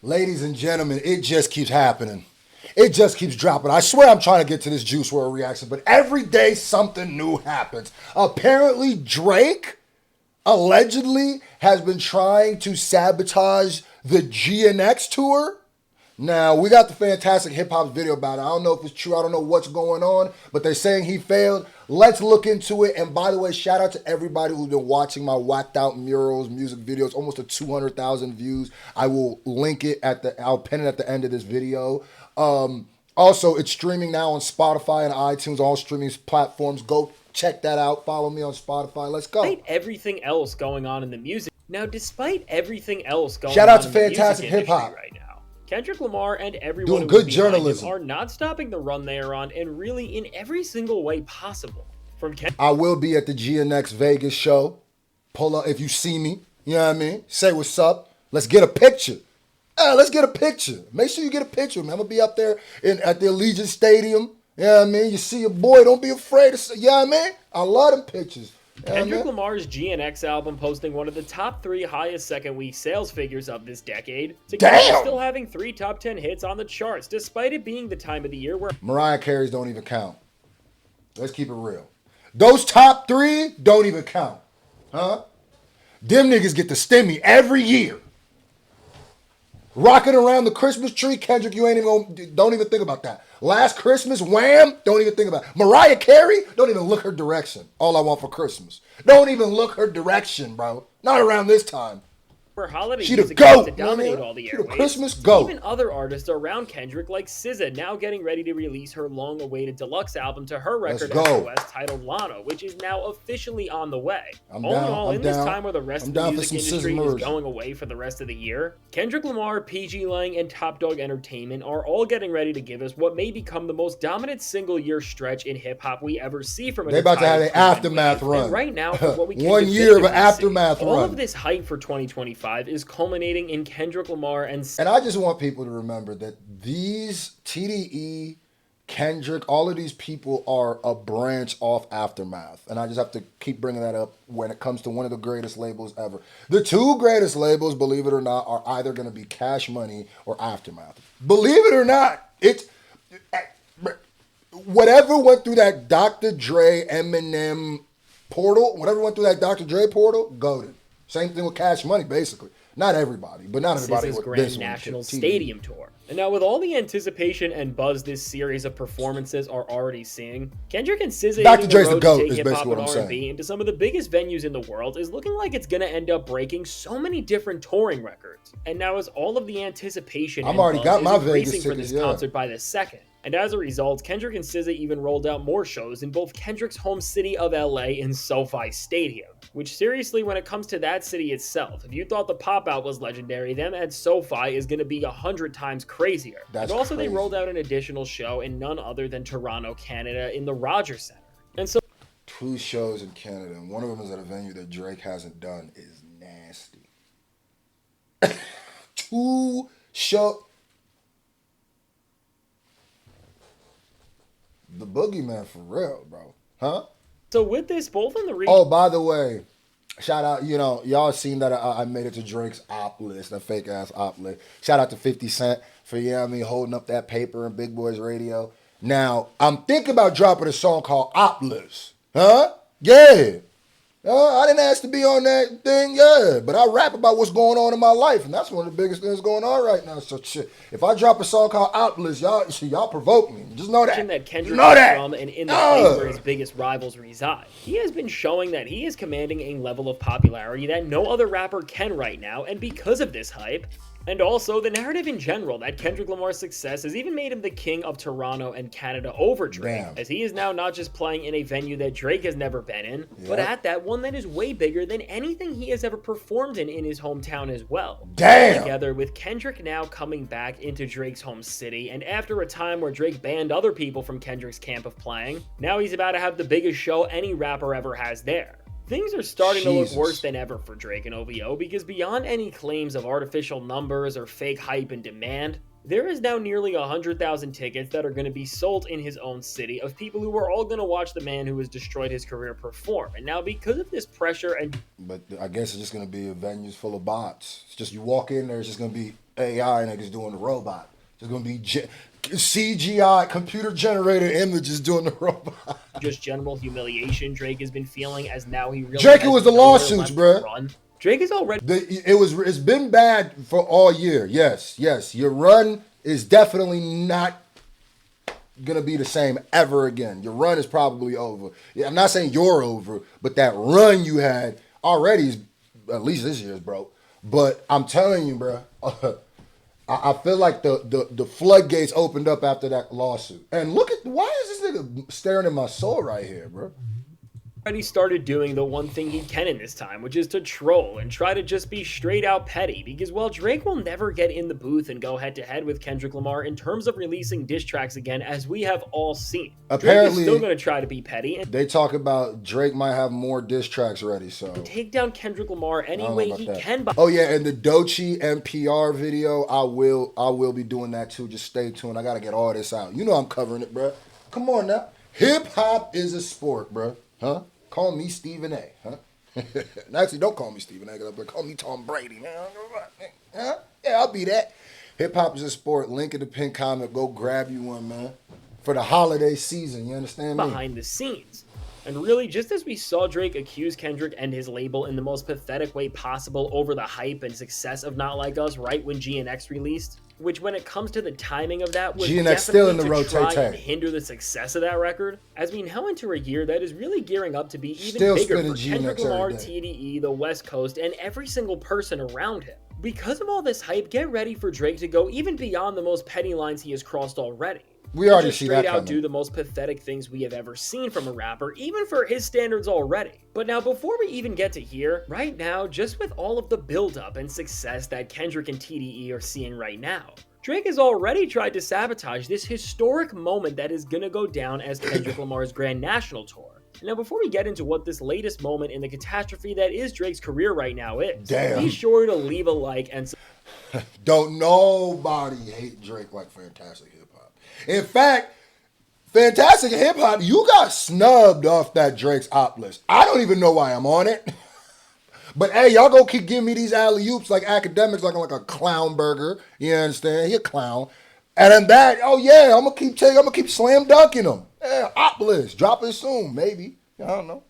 Ladies and gentlemen, it just keeps happening. It just keeps dropping. I swear I'm trying to get to this Juice WRLD reaction, but every day something new happens. Apparently, Drake allegedly has been trying to sabotage the GNX tour. Now, we got the fantastic hip hop video about it. I don't know if it's true. I don't know what's going on, but they're saying he failed. Let's look into it. And by the way, shout out to everybody who's been watching my whacked out murals, music videos, almost to 200,000 views. I will link it I'll pin it at the end of this video. Also, it's streaming now on Spotify and iTunes, all streaming platforms. Go check that out. Follow me on Spotify. Let's go. Despite everything else going on in the music, despite everything else going shout on out to in the fantastic music hip hop industry right now, Kendrick Lamar and everyone doing who good is behind him journalism are not stopping the run they are on, and really in every single way possible. I will be at the GNX Vegas show. Pull up if you see me. You know what I mean? Say what's up. Let's get a picture. Let's get a picture. Make sure you get a picture, man. I'm going to be up there at the Allegiant Stadium. You know what I mean? You see your boy, don't be afraid to say, you know what I mean? I love them pictures. Kendrick Lamar's GNX album posting one of the top 3 highest second week sales figures of this decade. Damn! Still having 3 top 10 hits on the charts, despite it being the time of the year where Mariah Carey's don't even count. Let's keep it real. Those top 3 don't even count. Huh? Them niggas get the stimmy every year. Rocking around the Christmas tree, Kendrick, you ain't even don't even think about that. Last Christmas, Wham, don't even think about it. Mariah Carey, don't even look her direction. All I want for Christmas. Don't even look her direction, bro. Not around this time. where holiday She the music goat, to dominate man. all the She the airwaves. Christmas goat. Even other artists around Kendrick, like SZA, now getting ready to release her long-awaited deluxe album to her record SOS titled Lana, which is now officially on the way. This time where the rest of the music industry is going away for the rest of the year, Kendrick Lamar, PG Lang, and Top Dog Entertainment are all getting ready to give us what may become the most dominant single-year stretch in hip-hop we ever see from an They about to have an aftermath run. And right now, for what we can 1 year of an definitively aftermath see, run. all of this hype for 2025 is culminating in Kendrick Lamar and I just want people to remember that these TDE, Kendrick, all of these people are a branch off Aftermath. And I just have to keep bringing that up when it comes to one of the greatest labels ever. The 2 greatest labels, believe it or not, are either going to be Cash Money or Aftermath. Believe it or not, it's whatever went through that Dr. Dre, Eminem portal, whatever went through that Dr. Dre portal, goated. Same thing with Cash Money, basically. Not everybody, but not everybody SZA's with Grand this National one. Stadium Tour. And now with all the anticipation and buzz this series of performances are already seeing, Kendrick and SZA Dr. Dre's the the GOAT take is hip-hop basically what and I'm R&B saying. into some of the biggest venues in the world is looking like it's going to end up breaking so many different touring records. And now as all of the anticipation I'm already got my Vegas increasing for this tickets, concert by the second. And as a result, Kendrick and SZA even rolled out more shows in both Kendrick's home city of LA and SoFi Stadium. Which seriously, when it comes to that city itself, if you thought the pop-out was legendary, them at SoFi is going to be 100 times crazier. That's and also crazy. They rolled out an additional show in none other than Toronto, Canada in the Rogers Center. And so 2 shows in Canada, and one of them is at a venue that Drake hasn't done, is nasty. 2 shows. The boogeyman for real, bro. Huh? So with this, both in the region. Oh, by the way, shout out, y'all seen that I made it to Drake's op list, that fake ass op list. Shout out to 50 Cent for, holding up that paper in Big Boys Radio. Now, I'm thinking about dropping a song called Op List. Huh? Yeah. I didn't ask to be on that thing, yeah. But I rap about what's going on in my life, and that's one of the biggest things going on right now. So shit, if I drop a song called Op List, y'all provoke me. Just know that. That Kendrick know is that. from and in the place where his biggest rivals reside. He has been showing that he is commanding a level of popularity that no other rapper can right now, and because of this hype, and also the narrative in general that Kendrick Lamar's success has even made him the king of Toronto and Canada over Drake, as he is now not just playing in a venue that Drake has never been in, but at that one that is way bigger than anything he has ever performed in his hometown as well. Damn! Together with Kendrick now coming back into Drake's home city, and after a time where Drake banned other people from Kendrick's camp of playing, now he's about to have the biggest show any rapper ever has there. Things are starting to look worse than ever for Drake and OVO because beyond any claims of artificial numbers or fake hype and demand, There is now nearly 100,000 tickets that are going to be sold in his own city of people who are all going to watch the man who has destroyed his career perform. And now because of this pressure and... But I guess it's just going to be a venues full of bots. It's just you walk in there, it's just going to be AI niggas doing the robot. It's going to be CGI, computer generated images doing the robot. Just general humiliation Drake has been feeling as now he really... Drake, it was the lawsuits, bro. Drake is already... It's been bad for all year. Yes. Your run is definitely not gonna be the same ever again. Your run is probably over. Yeah, I'm not saying you're over, but that run you had already is, at least this year's broke. But I'm telling you, bro, I feel like the floodgates opened up after that lawsuit. And look at, why is this nigga staring at my soul right here, bro? Already started doing the one thing he can in this time, which is to troll and try to just be straight out petty, because while Drake will never get in the booth and go head to head with Kendrick Lamar in terms of releasing diss tracks again, as we have all seen, apparently Drake is still going to try to be petty. And they talk about Drake might have more diss tracks ready, so take down Kendrick Lamar any way he can. Oh yeah, and the Doechii NPR video, I will be doing that too. Just stay tuned. I gotta get all this out. You know I'm covering it, bro. Come on now. Hip hop is a sport, bro. Huh? Call me Stephen A. Huh? Actually, don't call me Stephen A. But call me Tom Brady, man. Huh? Yeah, I'll be that. Hip hop is a sport. Link in the pinned comment. Go grab you one, man. For the holiday season. You understand me? Behind the scenes. And really, just as we saw Drake accuse Kendrick and his label in the most pathetic way possible over the hype and success of Not Like Us right when GNX released, which when it comes to the timing of that was GNX still in the to try and rotate. hinder the success of that record, as we now enter a year that is really gearing up to be even still bigger for GNX Kendrick Lamar, every day. TDE, the West Coast, and every single person around him. Because of all this hype, get ready for Drake to go even beyond the most petty lines he has crossed already. We already just see straight that out coming. do the most pathetic things we have ever seen from a rapper, even for his standards already. But now, before we even get to here, right now, just with all of the build-up and success that Kendrick and TDE are seeing right now, Drake has already tried to sabotage this historic moment that is gonna go down as Kendrick Lamar's Grand National Tour. Now, before we get into what this latest moment in the catastrophe that is Drake's career right now is, be sure to leave a like and... Don't nobody hate Drake like Fantastic Hip Hop. In fact, Fantastic Hip Hop, you got snubbed off that Drake's op list. I don't even know why I'm on it. But hey, y'all go keep giving me these alley-oops like academics, like a clown burger. You understand? He a clown. And then that, oh yeah, I'm gonna keep slam dunking them. Yeah, op list. Drop it soon, maybe. I don't know.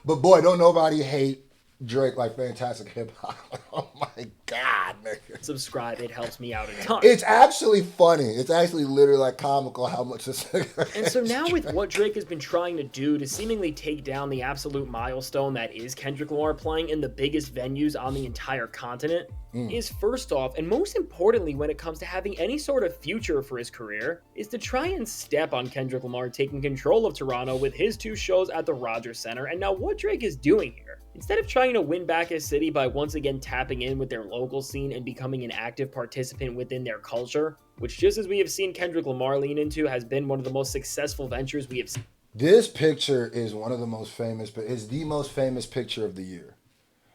But boy, don't nobody hate Drake like Fantastic Hip Hop. Oh my God, nigga. Subscribe, it helps me out a ton. It's actually funny. It's actually literally like comical how much this. And so now with what Drake has been trying to do to seemingly take down the absolute milestone that is Kendrick Lamar playing in the biggest venues on the entire continent, is first off, and most importantly when it comes to having any sort of future for his career, is to try and step on Kendrick Lamar taking control of Toronto with his 2 shows at the Rogers Center. And now what Drake is doing here, instead of trying to win back his city by once again tapping in with their local scene and becoming an active participant within their culture, which just as we have seen Kendrick Lamar lean into has been one of the most successful ventures we have seen. This picture is one of the most famous, but it's the most famous picture of the year.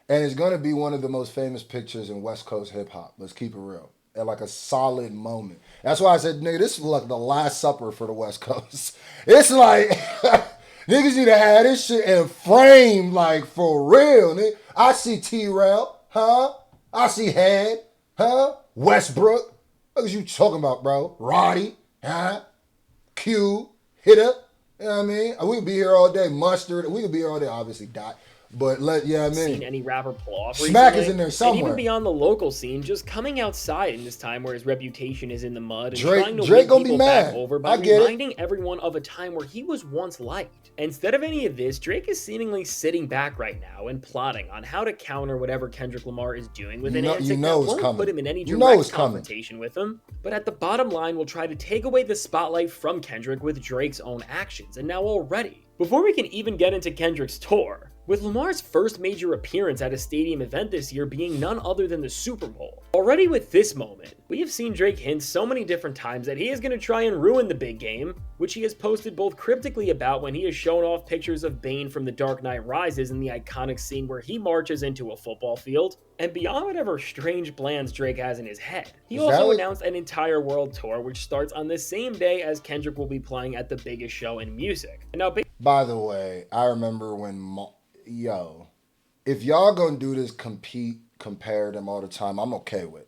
And it's going to be one of the most famous pictures in West Coast hip hop. Let's keep it real. At like a solid moment. That's why I said, nigga, this is like the Last Supper for the West Coast. It's like, niggas need to have this shit in frame, like for real. Nigga. I see T-Rail, huh? I see Head, huh? Westbrook. What are you talking about, bro? Roddy, huh? Q, Hitter. You know what I mean? We could be here all day. Mustard. We could be here all day. Obviously, Dot. But I mean, seen any rapper pull off Smack recently. Is in there somewhere. And even beyond the local scene, just coming outside in this time where his reputation is in the mud and trying to Drake win gonna people be mad. back over by reminding everyone of a time where he was once liked. Instead of any of this, Drake is seemingly sitting back right now and plotting on how to counter whatever Kendrick Lamar is doing with an antic that won't put him in any direct confrontation with him, but at the bottom line will try to take away the spotlight from Kendrick with Drake's own actions. And now already, before we can even get into Kendrick's tour, with Lamar's first major appearance at a stadium event this year being none other than the Super Bowl. Already with this moment, we have seen Drake hint so many different times that he is going to try and ruin the big game, which he has posted both cryptically about when he has shown off pictures of Bane from The Dark Knight Rises in the iconic scene where he marches into a football field, and beyond whatever strange plans Drake has in his head. He also announced an entire world tour which starts on the same day as Kendrick will be playing at the biggest show in music. And now, by the way, I remember when if y'all gonna do this compare them all the time, I'm okay with.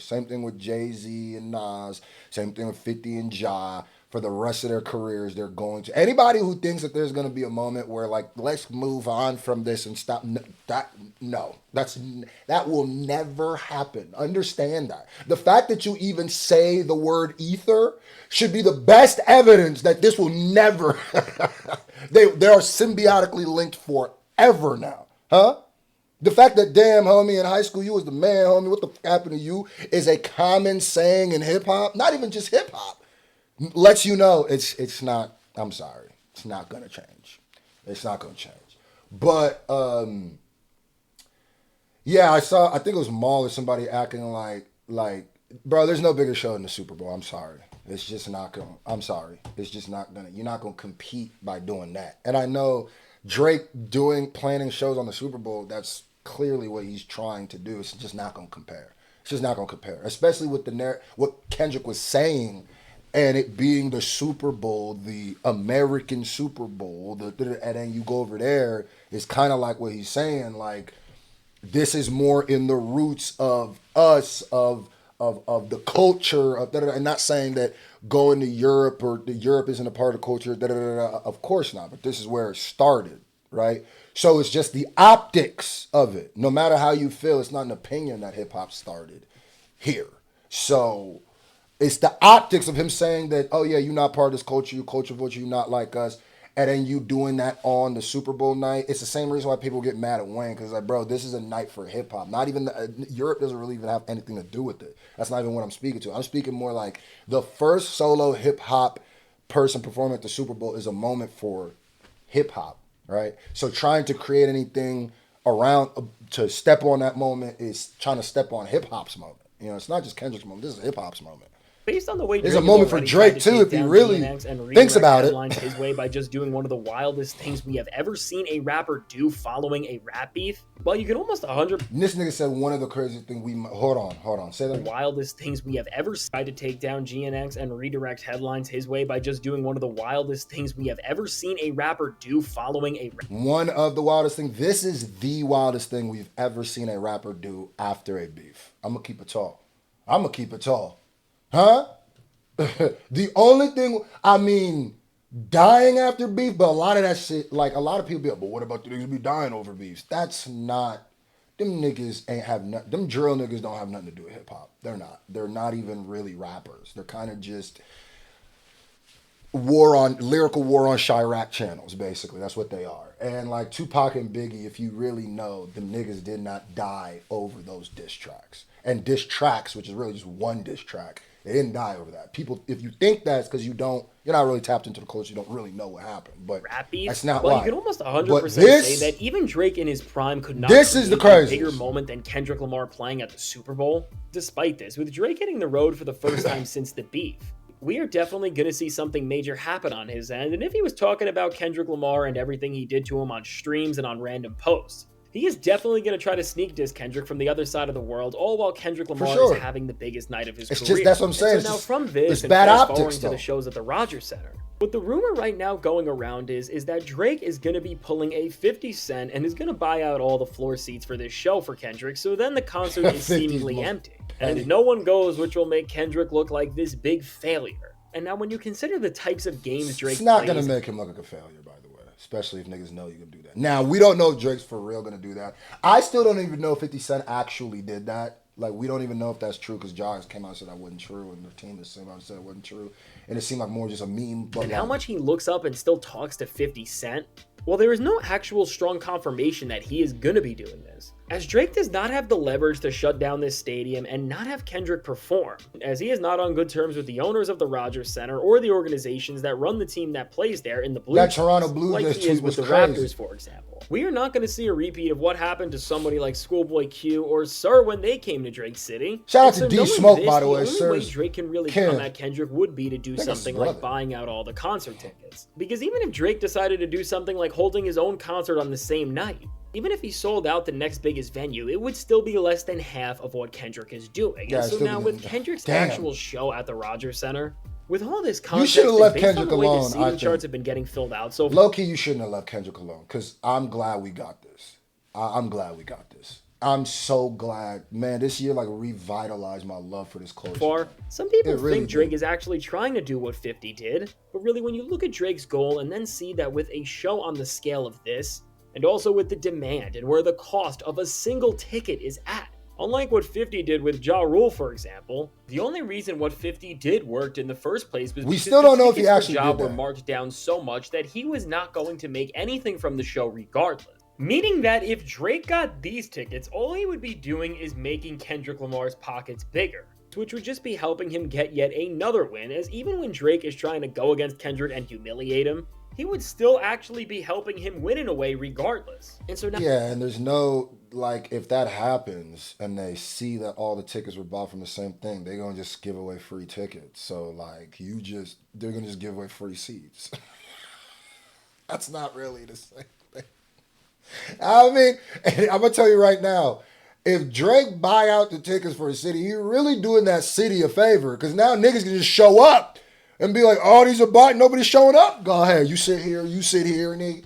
Same thing with Jay-Z and Nas, same thing with 50 and Ja. For the rest of their careers, they're going to. Anybody who thinks that there's gonna be a moment where like, let's move on from this and stop, that will never happen. Understand that. The fact that you even say the word ether should be the best evidence that this will never. They are symbiotically linked forever now, huh? The fact that, damn, homie, in high school, you was the man, homie, what the fuck happened to you, is a common saying in hip-hop. Not even just hip-hop. Lets you know it's not, I'm sorry, it's not going to change. It's not going to change. But, yeah, I think it was Maul or somebody acting like, bro, there's no bigger show than the Super Bowl. I'm sorry. It's just not going to, I'm sorry. It's just not going to, you're not going to compete by doing that. And I know Drake planning shows on the Super Bowl, that's clearly what he's trying to do. It's just not going to compare. It's just not going to compare, especially with what Kendrick was saying, and it being the Super Bowl, the American Super Bowl, and then you go over there, it's kind of like what he's saying, like, this is more in the roots of us, of the culture, and not saying that going to Europe or Europe isn't a part of the culture, of course not, but this is where it started, right? So it's just the optics of it. No matter how you feel, it's not an opinion that hip hop started here. So it's the optics of him saying that, oh yeah, you're not part of this culture, you're culture vulture, you're not like us. And then you doing that on the Super Bowl night. It's the same reason why people get mad at Wayne. Because like, bro, this is a night for hip hop. Not even, Europe doesn't really even have anything to do with it. That's not even what I'm speaking to. I'm speaking more like the first solo hip hop person performing at the Super Bowl is a moment for hip hop, right? So trying to create anything around to step on that moment is trying to step on hip hop's moment. You know, it's not just Kendrick's moment. This is hip hop's moment. Based on the way there's a moment for Drake too, if he really thinks about it. His way by just doing one of the wildest things we have ever seen a rapper do following a rap beef. Well, you can almost 100. This nigga said one of the craziest things hold on, say that. Wildest things we have ever tried to take down GNX and redirect headlines his way by just doing one of the wildest things we have ever seen a rapper do following a. One of the wildest things. This is the wildest thing we've ever seen a rapper do after a beef. I'm gonna keep it tall. Huh? The only thing, I mean, dying after beef, but a lot of that shit, like a lot of people be like, but what about the niggas be dying over beefs? That's not, them niggas them drill niggas don't have nothing to do with hip hop. They're not even really rappers. They're kind of just lyrical war on Chirac channels, basically. That's what they are. And like Tupac and Biggie, if you really know, them niggas did not die over those diss tracks. And diss tracks, which is really just one diss track, they didn't die over that. People, if you think that's because you're not really tapped into the culture, you don't really know what happened. But that's not why. You can almost 100% say that even Drake in his prime could not this is the craziest. A bigger moment than Kendrick Lamar playing at the Super Bowl. Despite this, with Drake hitting the road for the first time since the beef, we are definitely going to see something major happen on his end. And if he was talking about Kendrick Lamar and everything he did to him on streams and on random posts, he is definitely going to try to sneak diss Kendrick from the other side of the world, all while Kendrick Lamar is having the biggest night of his career. Just, that's what I'm saying. So now from this, and bad fast optics, forwarding to the shows at the Rogers Center, what the rumor right now going around is that Drake is going to be pulling a 50 Cent and is going to buy out all the floor seats for this show for Kendrick, so then the concert is seemingly empty. And no one goes, which will make Kendrick look like this big failure. And now when you consider the types of games Drake it's not plays, going to make him look like a failure, by the way. Especially if niggas know you can do that. Now, we don't know if Drake's for real going to do that. I still don't even know if 50 Cent actually did that. Like, we don't even know if that's true because Josh came out and said that wasn't true, and the team has came out and said it wasn't true. And it seemed like more just a meme. But and how much he looks up and still talks to 50 Cent? Well, there is no actual strong confirmation that he is going to be doing this. as Drake does not have the leverage to shut down this stadium and not have Kendrick perform, as he is not on good terms with the owners of the Rogers Center or the organizations that run the team that plays there in the Blue That Jays, Toronto Blue like Jays he tweet is with was the crazy. Raptors, for example. We are not going to see a repeat of what happened to somebody like Schoolboy Q or Sir when they came to Drake City. Shout out to And D knowing Smoke, this, by the way. The only Sir's way Drake can really Kim. come at Kendrick would be to do That's his something brother. like buying out all the concert tickets. Because even if Drake decided to do something like holding his own concert on the same night, even if he sold out the next biggest venue, it would still be less than half of what Kendrick is doing. Yeah, And so still now be- with Kendrick's Damn. actual show at the Rogers Center, with all this context, should've and left based on Kendrick the way alone, the I seating think. charts have been getting filled out so Low key, you shouldn't have left Kendrick alone because I'm glad we got this. I'm glad we got this. I'm so glad, man. This year like revitalized my love for this culture. far. Some people It really think Drake did. is actually trying to do what 50 did, but really when you look at Drake's goal and then see that with a show on the scale of this, and also with the demand and where the cost of a single ticket is at, unlike what 50 did with Ja Rule, for example, the only reason what 50 did worked in the first place was We because still the don't know if he tickets for actually Ja did were that. marked down so much that he was not going to make anything from the show regardless. Meaning that if Drake got these tickets, all he would be doing is making Kendrick Lamar's pockets bigger, which would just be helping him get yet another win, as even when Drake is trying to go against Kendrick and humiliate him, he would still actually be helping him win in a way regardless. And so now Yeah, and there's no, like, if that happens and they see that all the tickets were bought from the same thing, they're going to just give away free tickets. So, like, they're going to just give away free seats. That's not really the same thing. I mean, and I'm going to tell you right now, if Drake buy out the tickets for a city, you're really doing that city a favor because now niggas can just show up and be like, oh, these are bought, nobody's showing up. Go ahead, you sit here, nigga.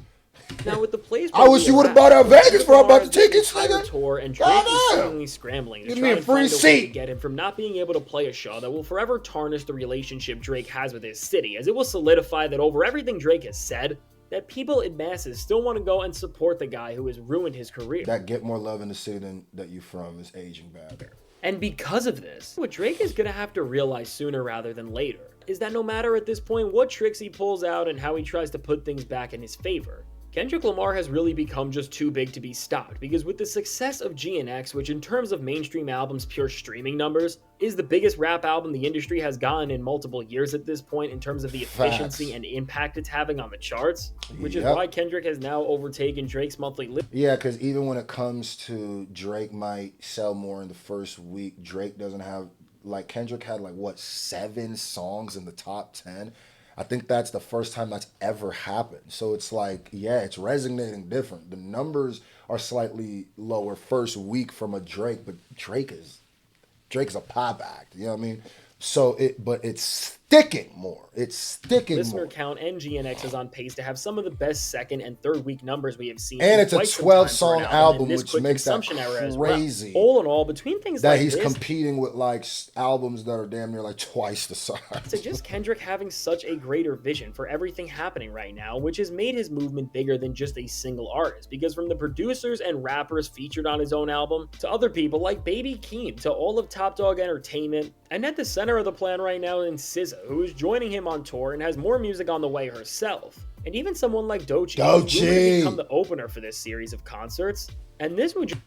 Now with the plays, I wish you would've bought out Vegas before I bought the tickets, entire nigga. tour, and Drake Goddamn. is seemingly scrambling to Give try me a and free find a way to seat. get him from not being able to play a show that will forever tarnish the relationship Drake has with his city, as it will solidify that over everything Drake has said, that people in masses still want to go and support the guy who has ruined his career. That get more love in the city than that you from is aging bad. And because of this, what Drake is going to have to realize sooner rather than later is that no matter at this point what tricks he pulls out and how he tries to put things back in his favor, Kendrick Lamar has really become just too big to be stopped, because with the success of GNX, which in terms of mainstream albums' pure streaming numbers, is the biggest rap album the industry has gotten in multiple years at this point in terms of the efficiency Facts. and impact it's having on the charts, which is Yep. why Kendrick has now overtaken Drake's monthly list. Yeah, because even when it comes to Drake might sell more in the first week, Drake doesn't have, like, Kendrick had, like, what, 7 songs in the top 10? I think that's the first time that's ever happened. So it's like, yeah, it's resonating different. The numbers are slightly lower first week from a Drake, but Drake's a pop act. You know what I mean? So but it's sticking more. It's sticking Listener more. count and GNX is on pace to have some of the best second and third week numbers we have seen. And in it's a quite some 12 time for song an album, in this which quick makes that consumption era as crazy. well. All in all, between things That like he's this, competing with, like, albums that are damn near like twice the size. to just Kendrick having such a greater vision for everything happening right now, which has made his movement bigger than just a single artist. Because from the producers and rappers featured on his own album, to other people like Baby Keem, to all of Top Dog Entertainment, and at the center of the plan right now in SZA, who is joining him on tour and has more music on the way herself. And even someone like Doechii, who's rumored to become the opener for this series of concerts. And this would If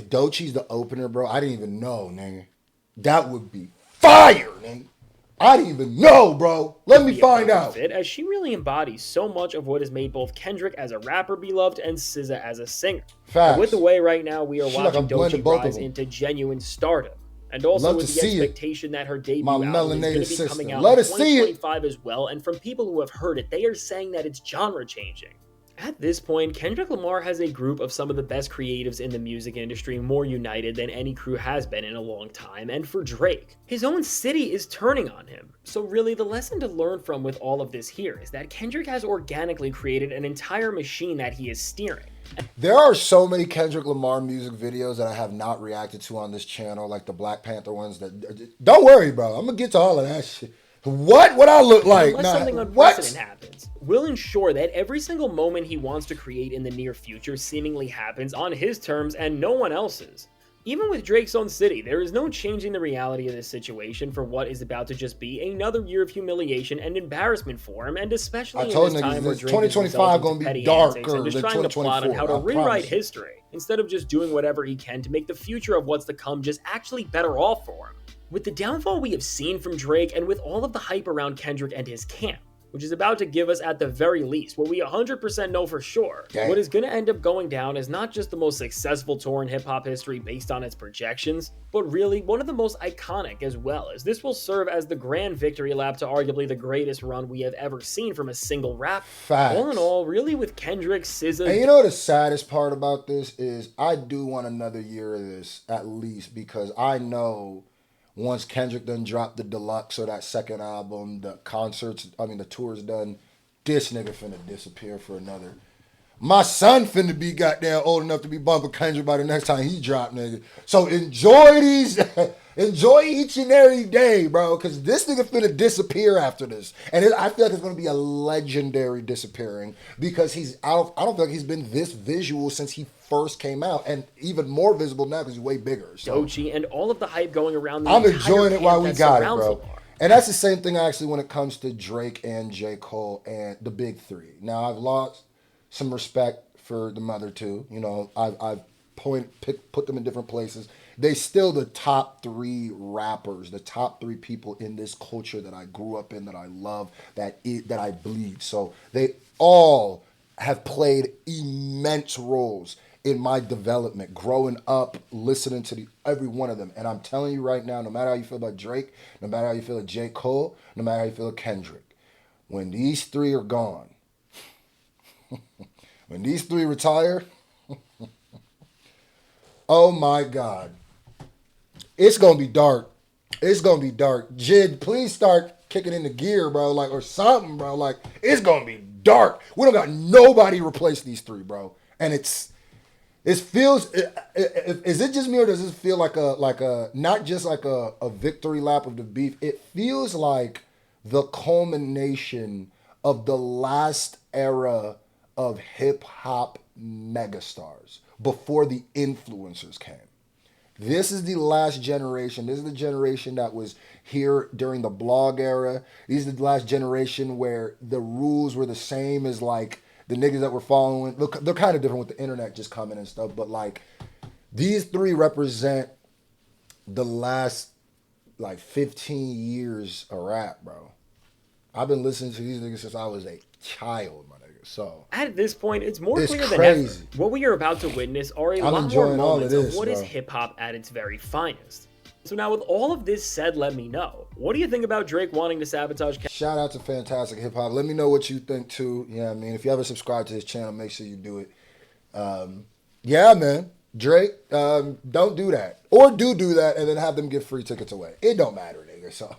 Doechii's the opener, bro, I didn't even know, nigga. That would be fire, nigga. I didn't even know, bro. Let me be a find perfect out. fit, as she really embodies so much of what has made both Kendrick as a rapper beloved and SZA as a singer. Facts. And with the way right now we are She like watching a blend of Doechii both of rise them. into genuine stardom. And also Love with to the see it. expectation that her debut My album is going melanated to be sister. coming out Let in us see it. 2025 as well, and from people who have heard it, they are saying that it's genre changing. At this point, Kendrick Lamar has a group of some of the best creatives in the music industry more united than any crew has been in a long time, and for Drake, his own city is turning on him. So really, the lesson to learn from with all of this here is that Kendrick has organically created an entire machine that he is steering. There are so many Kendrick Lamar music videos that I have not reacted to on this channel, like the Black Panther ones. Don't worry, bro. I'm gonna get to all of that shit. What I look like? Unless Nah, something what? unprecedented happens, will ensure that every single moment he wants to create in the near future seemingly happens on his terms and no one else's. Even with Drake's own city, there is no changing the reality of this situation for what is about to just be another year of humiliation and embarrassment for him, and especially in this time where Drake is 2025 resulting gonna to be petty antics and darker just than trying to plot on 2024. how to I rewrite promise you. history, instead of just doing whatever he can to make the future of what's to come just actually better off for him. With the downfall we have seen from Drake, and with all of the hype around Kendrick and his camp, which is about to give us at the very least what we 100% know for sure, Damn. what is going to end up going down is not just the most successful tour in hip-hop history based on its projections, but really one of the most iconic as well, as this will serve as the grand victory lap to arguably the greatest run we have ever seen from a single rapper. Facts. All in all, really with Kendrick, SZA... And you know the saddest part about this is I do want another year of this at least, because I know once Kendrick done dropped the deluxe or that second album, the the tour's done, this nigga finna disappear for another. My son finna be goddamn old enough to be bumping Kendrick by the next time he drop, nigga. So enjoy these, enjoy each and every day, bro, because this nigga finna disappear after this. And I feel like it's gonna be a legendary disappearing, because I don't feel like he's been this visual since he first came out, and even more visible now because he's way bigger. So Doechii and all of the hype going around the I'm entire enjoying it camp while we that got it, surrounds bro. Lamar. And that's the same thing actually when it comes to Drake and J. Cole and the big three. Now I've lost some respect for the other two. You know, I've put them in different places. They still the top three rappers, the top three people in this culture that I grew up in, that I love, that I bleed. So they all have played immense roles in my development, growing up, listening to every one of them. And I'm telling you right now, no matter how you feel about Drake, no matter how you feel about J. Cole, no matter how you feel about Kendrick, when these three are gone, when these three retire, oh my God, it's gonna be dark. It's gonna be dark. Jid, please start kicking into gear, bro, like, or something, bro. Like, it's gonna be dark. We don't got nobody to replace these three, bro. And it feels, is it just me, or does this feel like a not just like a victory lap of the beef? It feels like the culmination of the last era of hip hop megastars before the influencers came. This is the last generation. This is the generation that was here during the blog era. These are the last generation where the rules were the same as like the niggas that were following. Look, they're kind of different with the internet just coming and stuff, but like these three represent the last like 15 years of rap, bro. I've been listening to these niggas since I was a child, my nigga. So at this point, it's more it's clear than crazy. ever. What we are about to witness are a I'm lot more enjoying all of moments of this, what is bro. hip hop at its very finest. So now, with all of this said, let me know. What do you think about Drake wanting to sabotage? Shout out to Fantastic Hip Hop. Let me know what you think too. Yeah, I mean, if you haven't subscribed to his channel, make sure you do it. Yeah, man. Drake, don't do that. Or do that and then have them give free tickets away. It don't matter, nigga. So.